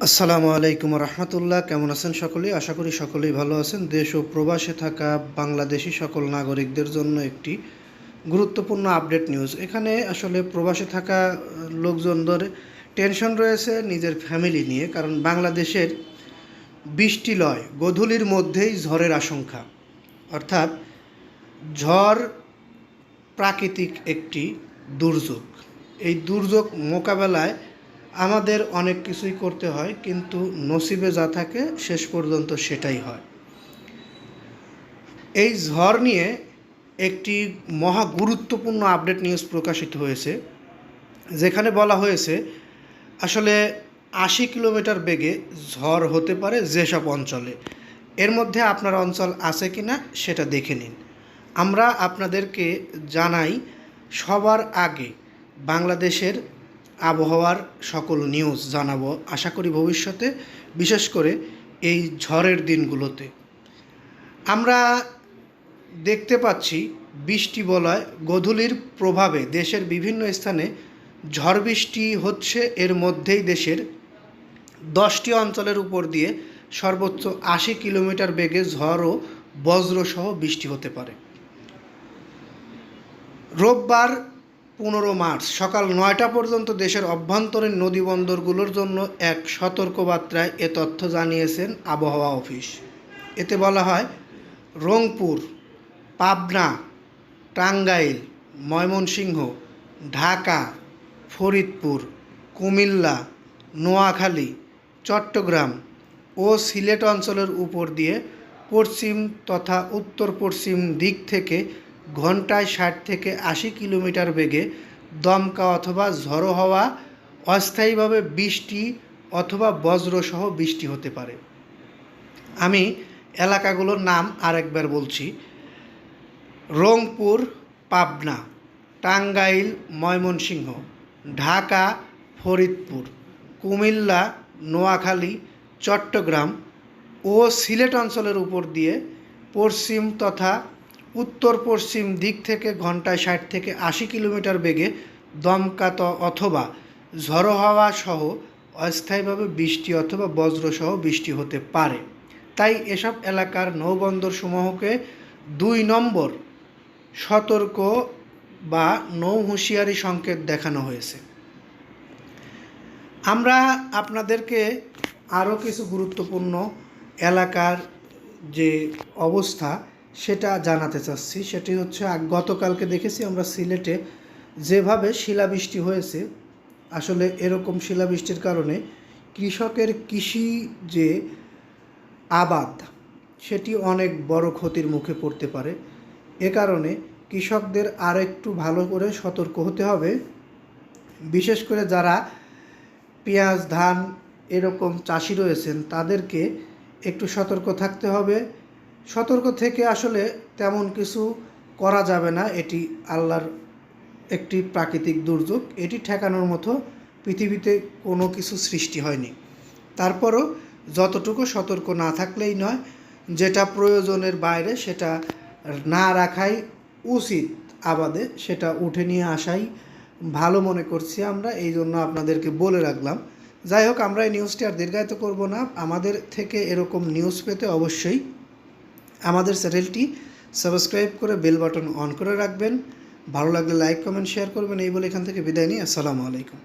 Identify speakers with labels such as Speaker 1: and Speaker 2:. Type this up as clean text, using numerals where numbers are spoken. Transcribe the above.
Speaker 1: আসসালামু আলাইকুম রহমতুল্লাহ। কেমন আছেন সকলেই? আশা করি সকলেই ভালো আছেন। দেশ ও প্রবাসে থাকা বাংলাদেশি সকল নাগরিকদের জন্য একটি গুরুত্বপূর্ণ আপডেট নিউজ। এখানে আসলে প্রবাসে থাকা লোকজনদের টেনশন রয়েছে নিজের ফ্যামিলি নিয়ে, কারণ বাংলাদেশের বৃষ্টি লয় গোধূলির মধ্যেই ঝড়ের আশঙ্কা। অর্থাৎ ঝড় প্রাকৃতিক একটি দুর্যোগ। এই দুর্যোগ মোকাবেলায় আমাদের অনেক কিছুই করতে হয়, কিন্তু নসিবে যা থাকে শেষ পর্যন্ত সেটাই হয়। এই ঝড় নিয়ে একটি মহা গুরুত্বপূর্ণ আপডেট নিউজ প্রকাশিত হয়েছে, যেখানে বলা হয়েছে আসলে ৮০ কিলোমিটার বেগে ঝড় হতে পারে যেসব অঞ্চলে। এর মধ্যে আপনার অঞ্চল আছে কি না সেটা দেখে নিন। আমরা আপনাদেরকে জানাই সবার আগে বাংলাদেশের আবহাওয়ার সকল নিউজ জানাবো, আশা করি ভবিষ্যতে, বিশেষ করে এই ঝড়ের দিনগুলোতে। আমরা দেখতে পাচ্ছি বৃষ্টি বলয় গোধূলির প্রভাবে দেশের বিভিন্ন স্থানে ঝড় বৃষ্টি হচ্ছে। এর মধ্যেই দেশের 10টি অঞ্চলের উপর দিয়ে সর্বোচ্চ ৮০ কিলোমিটার বেগে ঝড় ও বজ্রসহ বৃষ্টি হতে পারে। রোববার 15 মার্চ সকাল 9টা পর্যন্ত দেশের অভ্যন্তরীণ নদীবন্দরগুলোর জন্য এক সতর্কবার্তায় এ তথ্য জানিয়েছেন আবহাওয়া অফিস। এতে বলা হয়, রংপুর, পাবনা, টাঙ্গাইল, ময়মনসিংহ, ঢাকা, ফরিদপুর, কুমিল্লা, নোয়াখালী, চট্টগ্রাম ও সিলেট অঞ্চলের উপর দিয়ে পশ্চিম তথা উত্তর পশ্চিম দিক থেকে ঘন্টায় 60 থেকে 80 কিলোমিটার বেগে দমকা অথবা ঝড়ো হওয়া অস্থায়ীভাবে বৃষ্টি অথবা বজ্রসহ বৃষ্টি হতে পারে। আমি এলাকাগুলোর নাম আরেকবার বলছি: রংপুর, পাবনা, টাঙ্গাইল, ময়মনসিংহ, ঢাকা, ফরিদপুর, কুমিল্লা, নোয়াখালী, চট্টগ্রাম ও সিলেট অঞ্চলের উপর দিয়ে পশ্চিম তথা উত্তর পশ্চিম দিক থেকে ঘন্টায় 60 থেকে 80 কিলোমিটার বেগে দমকা অথবা ঝড়ো হাওয়া সহ অস্থায়ীভাবে বৃষ্টি অথবা বজ্রসহ বৃষ্টি হতে পারে। তাই এসব এলাকার নৌবন্দরসমূহকে 2 নম্বর সতর্ক বা নৌ হুঁশিয়ারি সংকেত দেখানো হয়েছে। আমরা আপনাদেরকে আরও কিছু গুরুত্বপূর্ণ এলাকার যে অবস্থা সেটা জানাতে চাচ্ছি। সেটি হচ্ছে, গতকালকে দেখেছি আমরা সিলেটে যেভাবে শিলাবৃষ্টি হয়েছে, আসলে এরকম শিলাবৃষ্টির কারণে কৃষকের কৃষি যে আবাদ সেটি অনেক বড় ক্ষতির মুখে পড়তে পারে। এ কারণে কৃষকদের আর একটু ভালো করে সতর্ক হতে হবে। বিশেষ করে যারা পেঁয়াজ, ধান এরকম চাষি রয়েছেন তাদেরকে একটু সতর্ক থাকতে হবে। সতর্ক থেকে আসলে তেমন কিছু করা যাবে না, এটি আল্লাহর একটি প্রাকৃতিক দুর্যোগ। এটি ঠেকানোর মতো পৃথিবীতে কোনো কিছু সৃষ্টি হয়নি। তারপরও যতটুকু সতর্ক না থাকলেই নয়, যেটা প্রয়োজনের বাইরে সেটা না রাখাই উচিত আবাদে, সেটা উঠে নিয়ে আসাই ভালো মনে করছি আমরা, এই জন্য আপনাদেরকে বলে রাখলাম। যাই হোক, আমরা এই নিউজটি আর দীর্ঘায়িত করব না। আমাদের থেকে এরকম নিউজ পেতে অবশ্যই আমাদের চ্যানেলটি সাবস্ক্রাইব করে বেল বাটন অন করে রাখবেন। ভালো লাগলে লাইক, কমেন্ট, শেয়ার করবেন। এই বলে এখান থেকে বিদায় নিই। আসসালামু আলাইকুম।